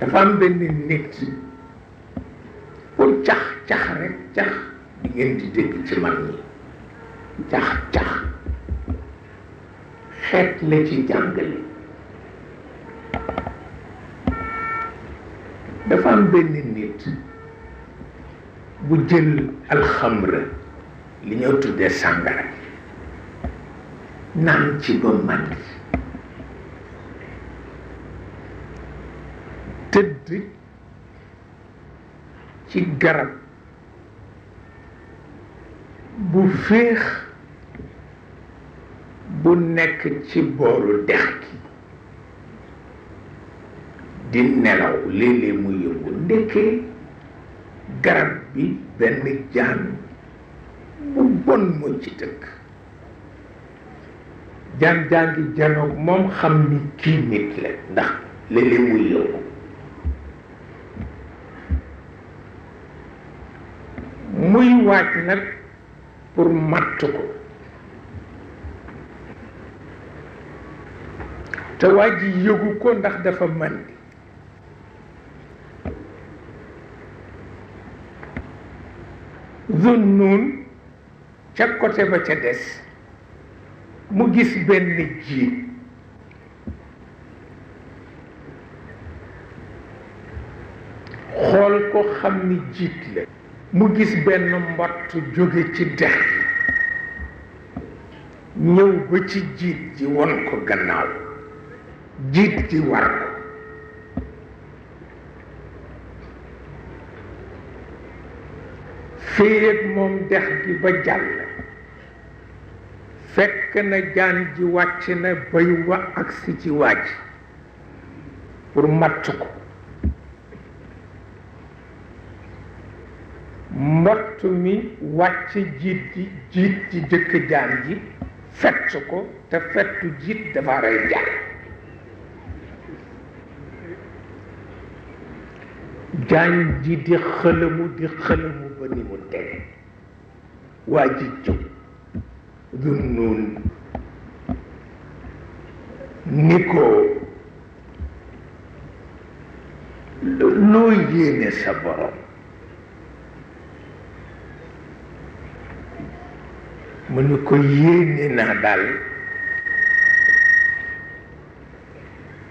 dafa am benn nit pour cax rek cax di ngeen di dégg ci mag ñi cax xeet la ci jàngale. dafa am benn nit bu jël alxamra li ñoo tuddee sàngara naan ci ba màndi tëdd ci garab bu féex bu nekk ci booru dex gi di nelaw léeg-léeg mu yëngu ndekkee garab bi benn jaan bu bon moo ci dëkk. jaan jaa ngi janoog moom xam ni kii nit la ndax léeg-léeg mu yëngu muy waaj nag pour matt ko te waa ji yëgu ko ndax dafa màndi. Zunnun ca côté ba ca des mu gis benn jiit xool ko xam ni jiit la mu gis benn mbott jóge ci dex ñëw ba ci jiit ji won ko gannaaw jiit ji war ko féeg moom dex gi ba jàll fekk na jaan ji wàcc na bay wa agsi ci waaj pour matt ko mbott mi wàcc jiit ji jëkk jaan ji fett ko te fettu jiit dafa rey jaan. jaan ji di xëlëmu ba ni mu tege waa ji jóg Zunnun ni ko loo yéene sa borom mu ni ko yéene naa daal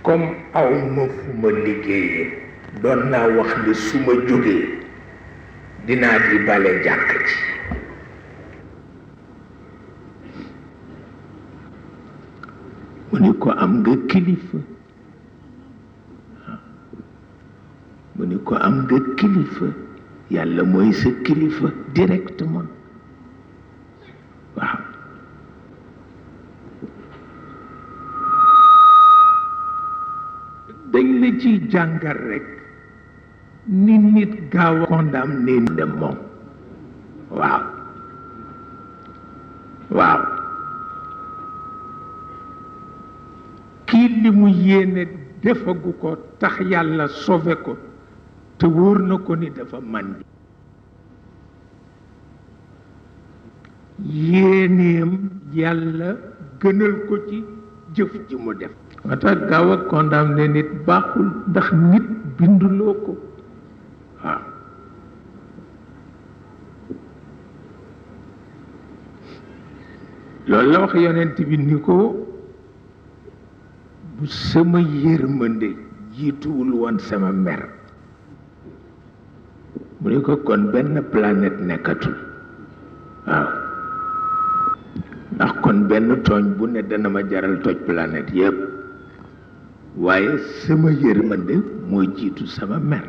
comme aw ma fu ma liggéeyee doon naa wax ni su ma jógee dinaa di bale jàkk ci. mu ni ko am nga kilifa mu ni ko am nga kilifa yàlla mooy sa kilifa directement waaw. dañ la ciy jàngal rek ni nit gaaw a condamné ne moom waaw waaw kii li mu yéene defagu ko tax yàlla sauvé ko te wóor na ko ni dafa màndi yéeneem yàlla gënal ko ci jëf ji mu def. moo tax gaaw a condamné nit baaxul ndax nit binduloo ko waaw. loolu la wax yonent bi ni ko bu sama yërmande jiituwul woon sama mer mu ni ko kon benn planète nekkatul waaw. ndax kon benn tooñ bu ne dana ma jaral toj planète yépp waaye sama yërmande moo jiitu sama mer